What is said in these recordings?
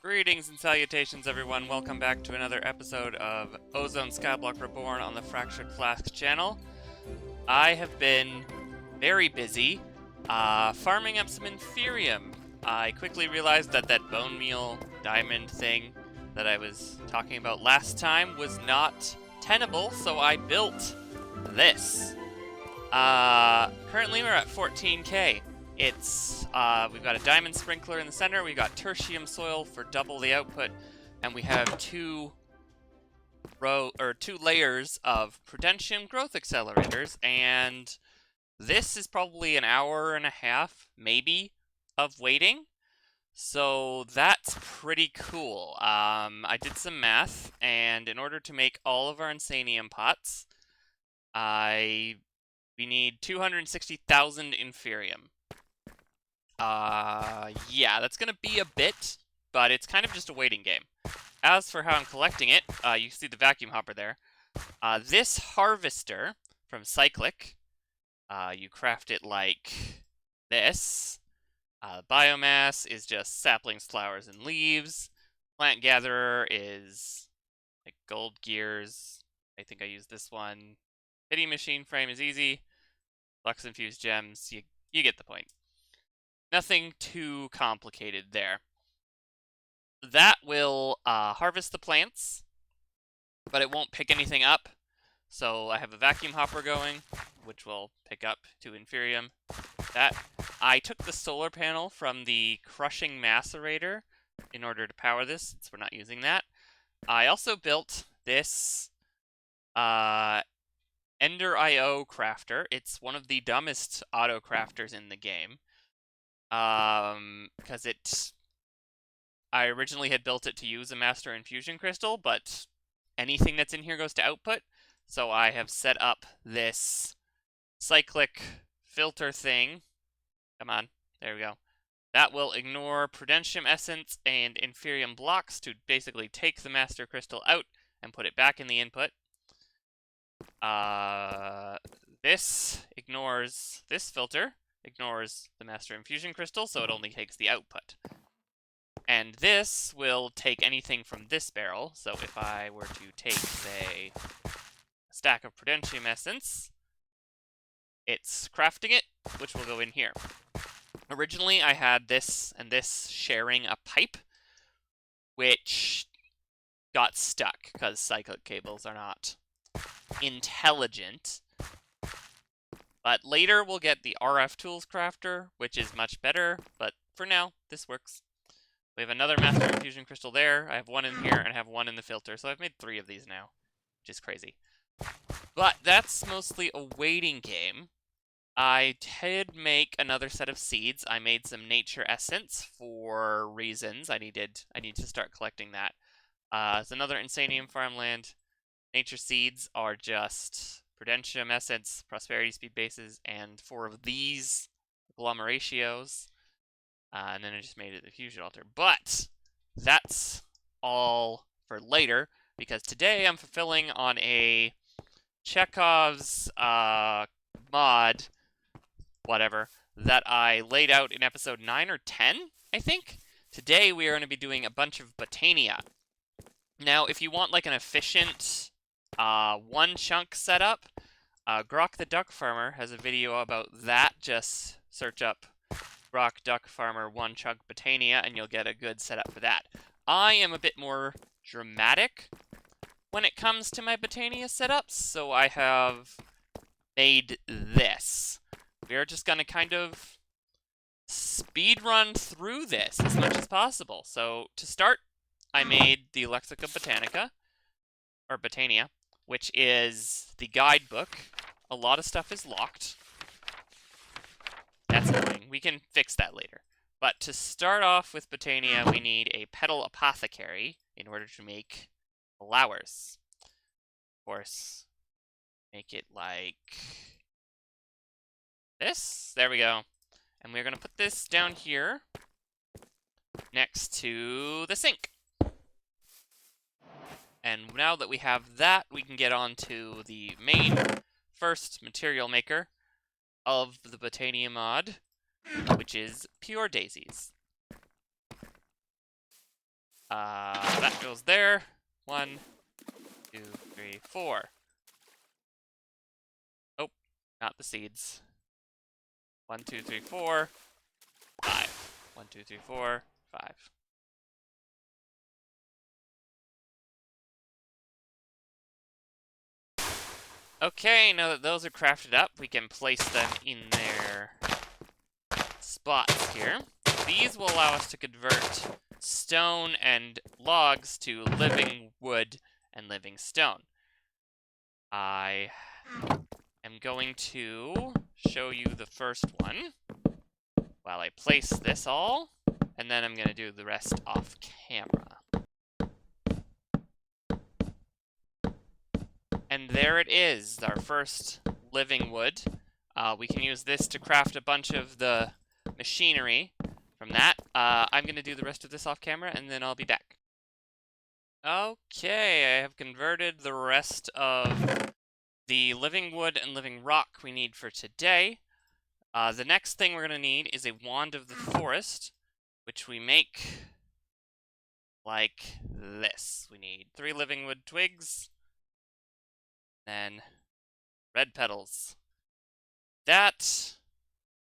Greetings and salutations, everyone. Welcome back to another episode of Ozone Skyblock Reborn on the Fractured Flask channel. I have been very busy farming up some Inferium. I quickly realized that that bone meal diamond thing that I was talking about last time was not tenable, so I built this. Currently we're at 14k. We've got a diamond sprinkler in the center, we've got tertium soil for double the output, and we have two layers of prudentium growth accelerators, and this is probably an hour and a half, maybe, of waiting. So that's pretty cool. I did some math, and in order to make all of our insanium pots, we need 260,000 Inferium. Yeah, that's gonna be a bit, but it's kind of just a waiting game. As for how I'm collecting it, you see the vacuum hopper there. This harvester from Cyclic, you craft it like this. Biomass is just saplings, flowers, and leaves. Plant gatherer is like gold gears. I think I use this one. Pity machine frame is easy. Lux infused gems, you get the point. Nothing too complicated there. That will harvest the plants, but it won't pick anything up. So I have a vacuum hopper going, which will pick up to Inferium. I took the solar panel from the crushing macerator in order to power this, since we're not using that. I also built this Ender IO crafter. It's one of the dumbest auto crafters in the game. Because I originally had built it to use a master infusion crystal, but anything that's in here goes to output. So I have set up this cyclic filter thing. Come on, there we go. That will ignore prudentium essence and Inferium blocks to basically take the master crystal out and put it back in the input. This filter ignores the master infusion crystal, so it only takes the output. And this will take anything from this barrel. So if I were to take, say, a stack of prudentium essence, it's crafting it, which will go in here. Originally, I had this and this sharing a pipe, which got stuck because cyclic cables are not intelligent. But later we'll get the RF Tools Crafter, which is much better, but for now, this works. We have another Master Infusion Crystal there, I have one in here, and I have one in the filter, so I've made 3 of these now, which is crazy. But that's mostly a waiting game. I did make another set of seeds. I made some Nature Essence for reasons. I need to start collecting that. It's another Insanium farmland. Nature Seeds are just Prudentium Essence, Prosperity Speed bases, and 4 of these agglomeratios. And then I just made it the fusion altar. But that's all for later, because today I'm fulfilling on a Chekhov's mod, whatever, that I laid out in episode 9 or 10, I think. Today we are going to be doing a bunch of botania. Now, if you want like an efficient one chunk setup, Grok the Duck Farmer has a video about that. Just search up Grok Duck Farmer one chunk botania and you'll get a good setup for that. I am a bit more dramatic when it comes to my botania setups, so I have made this. We are just going to kind of speed run through this as much as possible. So to start, I made the Lexica Botanica, or Botania, which is the guidebook. A lot of stuff is locked. That's annoying. We can fix that later. But to start off with Botania, we need a Petal Apothecary in order to make flowers. Of course, make it like this. There we go. And we're going to put this down here next to the sink. And now that we have that, we can get on to the main first material maker of the Botania mod, which is pure daisies. That goes there. 1, 2, 3, 4. Oh, not the seeds. 1, 2, 3, 4, 5. 1, 2, 3, 4, 5. Okay, now that those are crafted up, we can place them in their spots here. These will allow us to convert stone and logs to living wood and living stone. I am going to show you the first one while I place this all, and then I'm going to do the rest off camera. And there it is, our first living wood. We can use this to craft a bunch of the machinery from that. I'm going to do the rest of this off camera, and then I'll be back. Okay, I have converted the rest of the living wood and living rock we need for today. The next thing we're going to need is a wand of the forest, which we make like this. We need 3 living wood twigs, then red petals.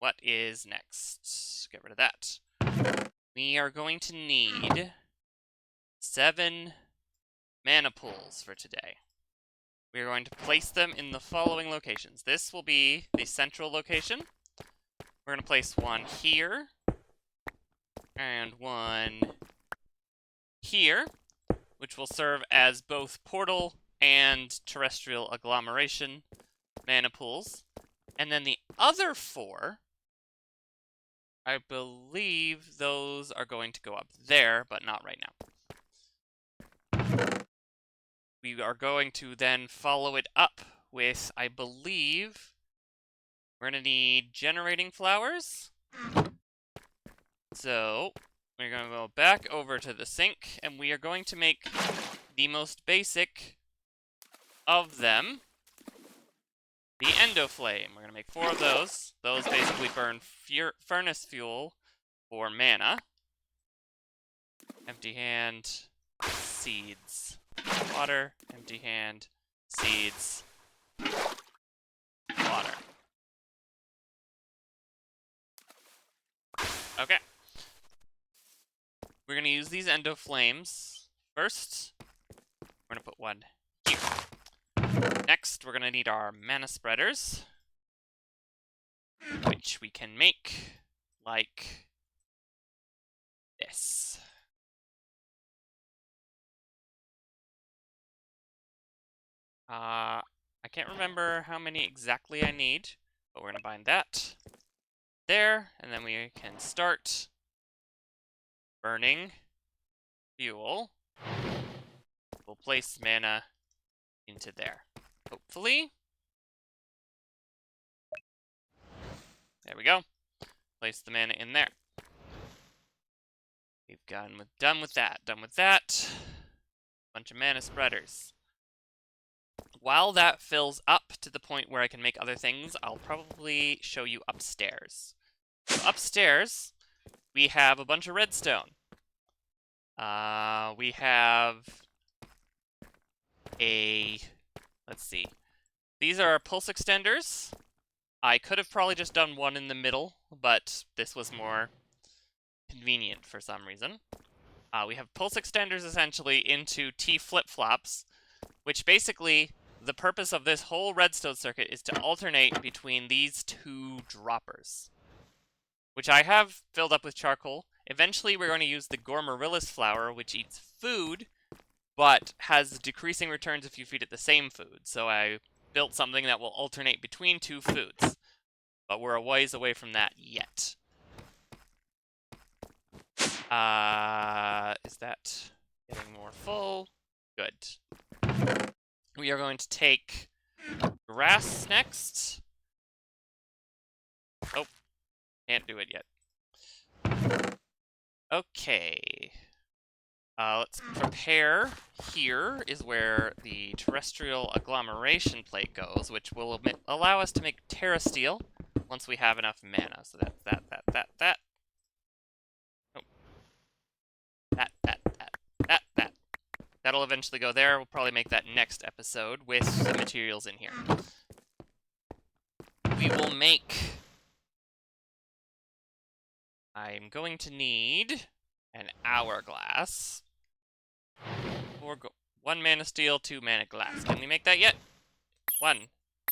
What is next? Get rid of that. We are going to need 7 mana pools for today. We are going to place them in the following locations. This will be the central location. We're going to place one here, and one here, which will serve as both portal and terrestrial agglomeration mana pools. And then the other 4, I believe those are going to go up there, but not right now. We are going to then follow it up with, I believe, we're going to need generating flowers. So we're going to go back over to the sink, and we are going to make the most basic of them, the endoflame. We're going to make 4 of those. Those basically burn furnace fuel for mana. Empty hand, seeds. Water, empty hand, seeds, water. Okay. We're going to use these endoflames. First, we're going to put one here. Next, we're going to need our mana spreaders, which we can make like this. I can't remember how many exactly I need, but we're going to bind that there, and then we can start burning fuel. We'll place mana into there, hopefully. There we go. Place the mana in there. We've done with that. Bunch of mana spreaders. While that fills up to the point where I can make other things, I'll probably show you upstairs. So upstairs, we have a bunch of redstone. We have let's see. These are pulse extenders. I could have probably just done one in the middle, but this was more convenient for some reason. We have pulse extenders essentially into T flip-flops, which basically, the purpose of this whole redstone circuit is to alternate between these 2 droppers, which I have filled up with charcoal. Eventually, we're going to use the Gormorillus flower, which eats food, but has decreasing returns if you feed it the same food. So I built something that will alternate between 2 foods, but we're a ways away from that yet. Is that getting more full? Good. We are going to take grass next. Oh, can't do it yet. Okay. Let's prepare. Here is where the terrestrial agglomeration plate goes, which will allow us to make terrasteel once we have enough mana. So that's that. Oh. That. That'll eventually go there. We'll probably make that next episode with some materials in here. We will make... I'm going to need an hourglass. 1 mana steel, 2 mana glass. Can we make that yet? 1,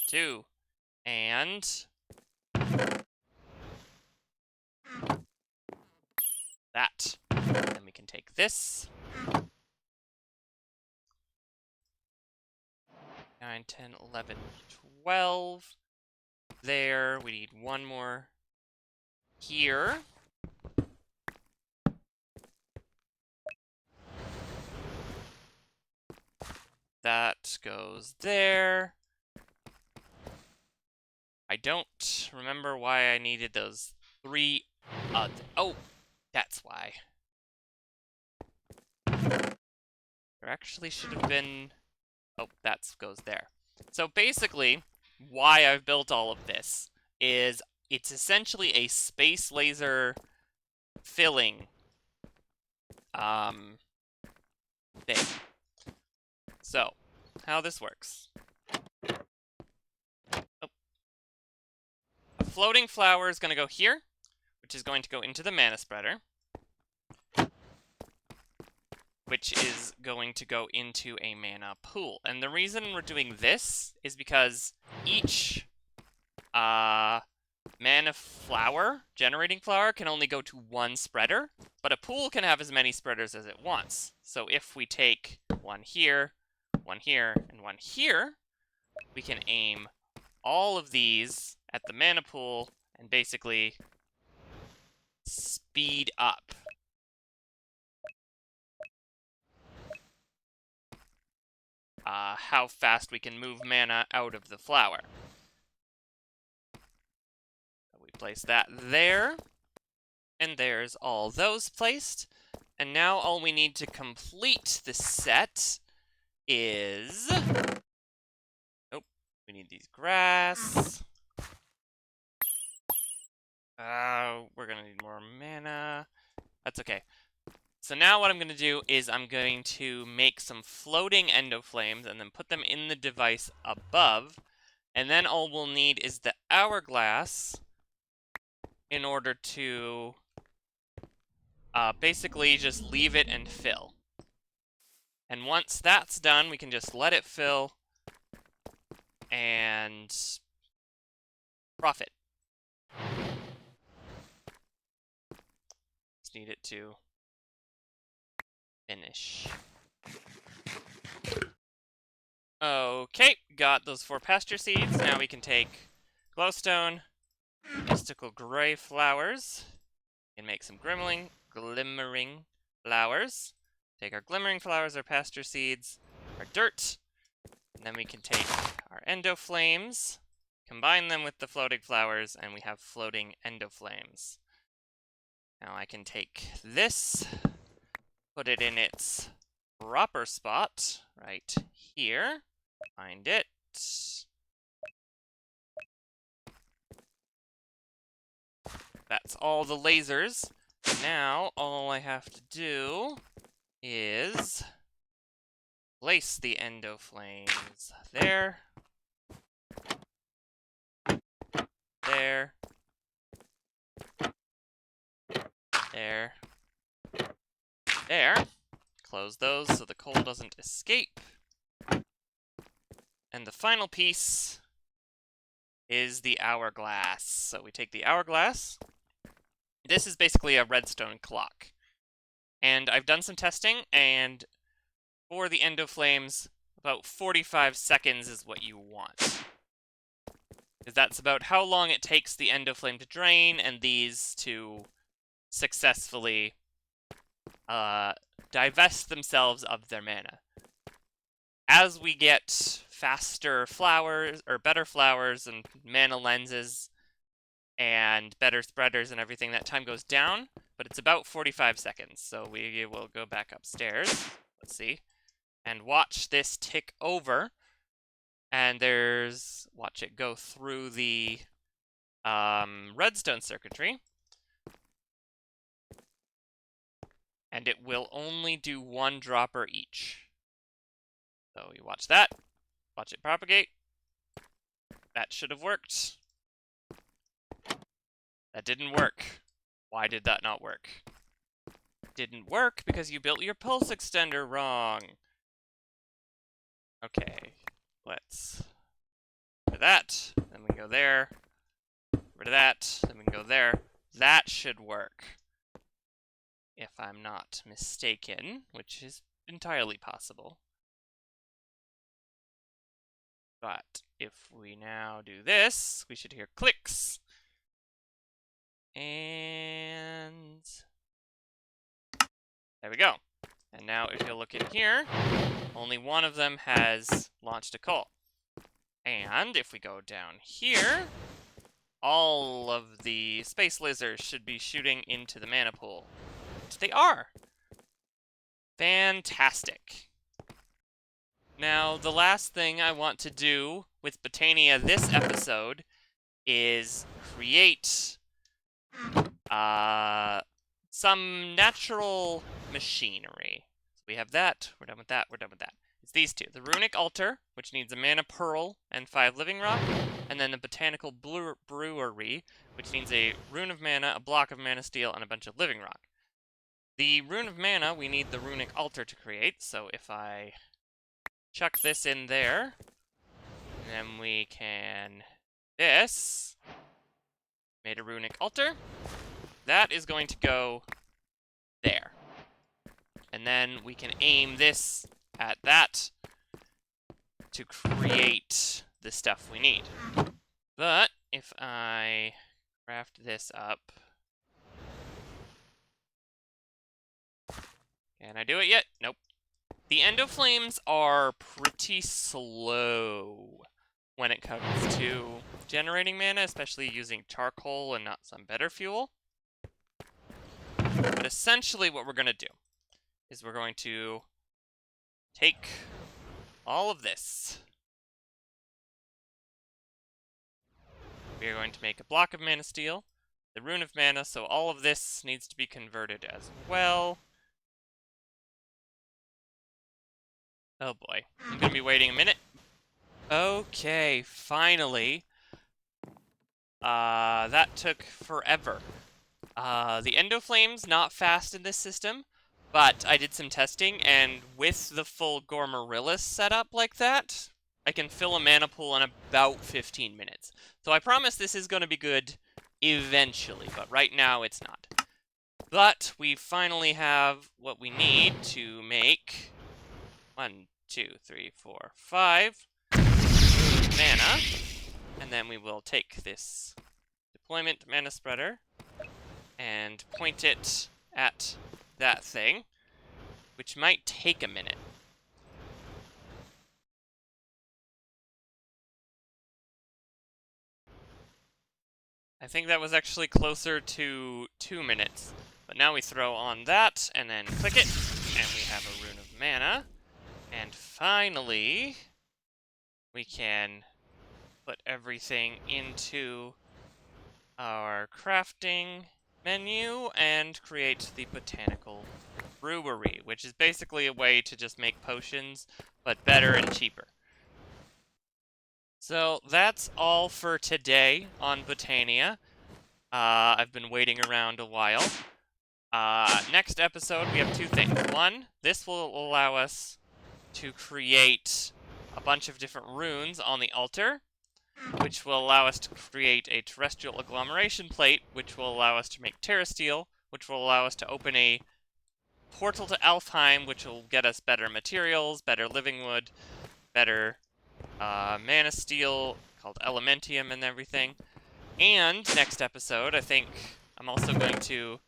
2, and... that. Then we can take this. 9, 10, 11, 12. There. We need 1 more here. That goes there. I don't remember why I needed those 3 oh, that's why. There actually should have been... oh, that goes there. So basically, why I've built all of this is it's essentially a space laser filling thing. So, how this works. Oh. A floating flower is going to go here, which is going to go into the mana spreader, which is going to go into a mana pool. And the reason we're doing this is because each mana flower, generating flower, can only go to 1 spreader, but a pool can have as many spreaders as it wants. So if we take 1 here, 1 here, and 1 here, we can aim all of these at the mana pool and basically speed up how fast we can move mana out of the flower. We place that there, and there's all those placed. And now all we need to complete the set is... oh, we need these grass. We're gonna need more mana. That's okay. So now what I'm going to do is I'm going to make some floating endoflames and then put them in the device above. And then all we'll need is the hourglass in order to basically just leave it and fill. And once that's done, we can just let it fill and profit. Just need it to finish. Okay, got those 4 pasture seeds. Now we can take glowstone, mystical gray flowers, and make some glimmering flowers. Take our glimmering flowers, our pasture seeds, our dirt, and then we can take our endoflames, combine them with the floating flowers, and we have floating endoflames. Now I can take this, put it in its proper spot, right here. Find it. That's all the lasers. Now, all I have to do is place the endoflames there. There. There. There. Close those so the coal doesn't escape. And the final piece is the hourglass. So we take the hourglass. This is basically a redstone clock. And I've done some testing, and for the endoflames, about 45 seconds is what you want. Because that's about how long it takes the endoflame to drain and these to successfully divest themselves of their mana. As we get faster flowers, or better flowers and mana lenses, and better spreaders and everything, that time goes down, but it's about 45 seconds. So we will go back upstairs, let's see, and watch this tick over, and watch it go through the redstone circuitry, and it will only do 1 dropper each. So you watch that. Watch it propagate. That should have worked. That didn't work. Why did that not work? Didn't work because you built your pulse extender wrong. Okay, let's do that. Then we go there. Rid of that. Then we can go there. That should work. If I'm not mistaken, which is entirely possible. But if we now do this, we should hear clicks. And there we go. And now if you look in here, only one of them has launched a call. And if we go down here, all of the space lasers should be shooting into the mana pool. Which they are. Fantastic. Now, the last thing I want to do with Botania this episode is create some natural machinery. So we have that, we're done with that, we're done with that. It's these two. The Runic Altar, which needs a mana pearl and 5 living rock, and then the Botanical Brewery, which needs a rune of mana, a block of mana steel, and a bunch of living rock. The rune of mana, we need the Runic Altar to create, so if I chuck this in there, then we can this. Made a Runic Altar. That is going to go there. And then we can aim this at that to create the stuff we need. But if I craft this up... Can I do it yet? Nope. The Endoflames are pretty slow when it comes to generating mana, especially using charcoal and not some better fuel. But essentially what we're going to do is we're going to take all of this. We are going to make a block of mana steel, the rune of mana, so all of this needs to be converted as well. Oh boy, I'm going to be waiting a minute. Okay, finally. That took forever. The Endoflame's not fast in this system, but I did some testing, and with the full Gormorillus setup like that, I can fill a mana pool in about 15 minutes. So I promise this is going to be good eventually, but right now it's not. But we finally have what we need to make 1, 2, 3, 4, 5 mana, and then we will take this deployment mana spreader and point it at that thing, which might take a minute. I think that was actually closer to 2 minutes. But now we throw on that, and then click it, and we have a rune of mana. And finally, we can put everything into our crafting menu and create the Botanical Brewery, which is basically a way to just make potions, but better and cheaper. So that's all for today on Botania. I've been waiting around a while. Next episode, we have 2 things. One, this will allow us to create a bunch of different runes on the altar, which will allow us to create a terrestrial agglomeration plate, which will allow us to make terrasteel, which will allow us to open a portal to Alfheim, which will get us better materials, better living wood, better mana steel, called Elementium and everything. And next episode, I think I'm also going to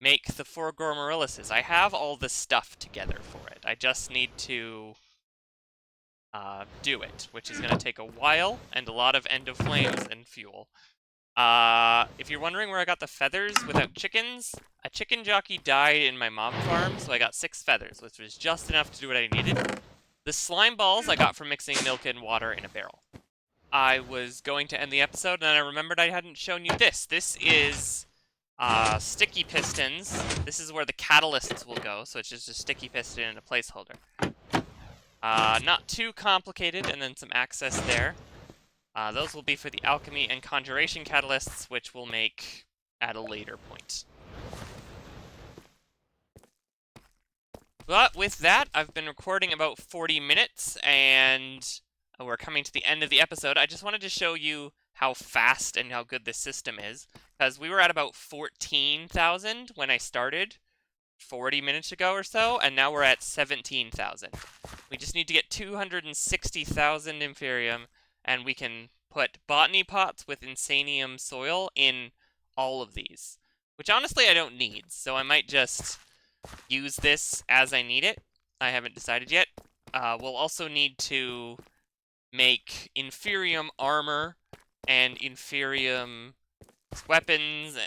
make the 4 Gormorilluses. I have all the stuff together for it. I just need to do it, which is going to take a while and a lot of Endoflames and fuel. If you're wondering where I got the feathers without chickens, a chicken jockey died in my mob farm, so I got 6 feathers, which was just enough to do what I needed. The slime balls I got from mixing milk and water in a barrel. I was going to end the episode, and I remembered I hadn't shown you this. This is sticky pistons. This is where the catalysts will go, so it's just a sticky piston and a placeholder. Not too complicated, and then some access there. Those will be for the alchemy and conjuration catalysts, which we'll make at a later point. But with that, I've been recording about 40 minutes, and we're coming to the end of the episode. I just wanted to show you how fast and how good this system is, because we were at about 14,000 when I started 40 minutes ago or so, and now we're at 17,000. We just need to get 260,000 Inferium, and we can put botany pots with Insanium soil in all of these, which honestly I don't need, so I might just use this as I need it. I haven't decided yet. We'll also need to make Inferium armor and Inferium weapons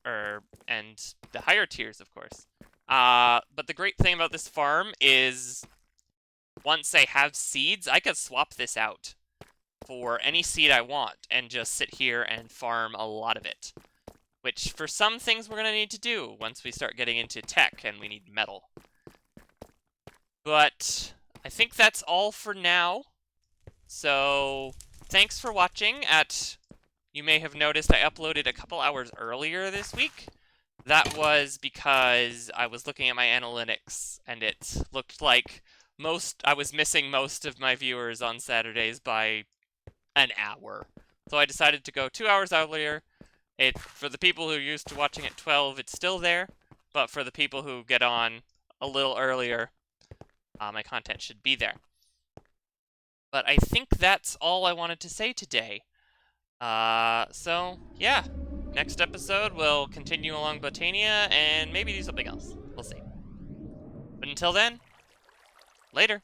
and the higher tiers, of course. But the great thing about this farm is once I have seeds, I can swap this out for any seed I want and just sit here and farm a lot of it. Which, for some things, we're going to need to do once we start getting into tech and we need metal. But I think that's all for now. So, thanks for watching. You may have noticed I uploaded a couple hours earlier this week. That was because I was looking at my analytics, and it looked like I was missing most of my viewers on Saturdays by an hour. So I decided to go 2 hours earlier. For the people who are used to watching at 12, it's still there, but for the people who get on a little earlier, my content should be there. But I think that's all I wanted to say today. So, yeah. Next episode, we'll continue along Botania and maybe do something else. We'll see. But until then, later.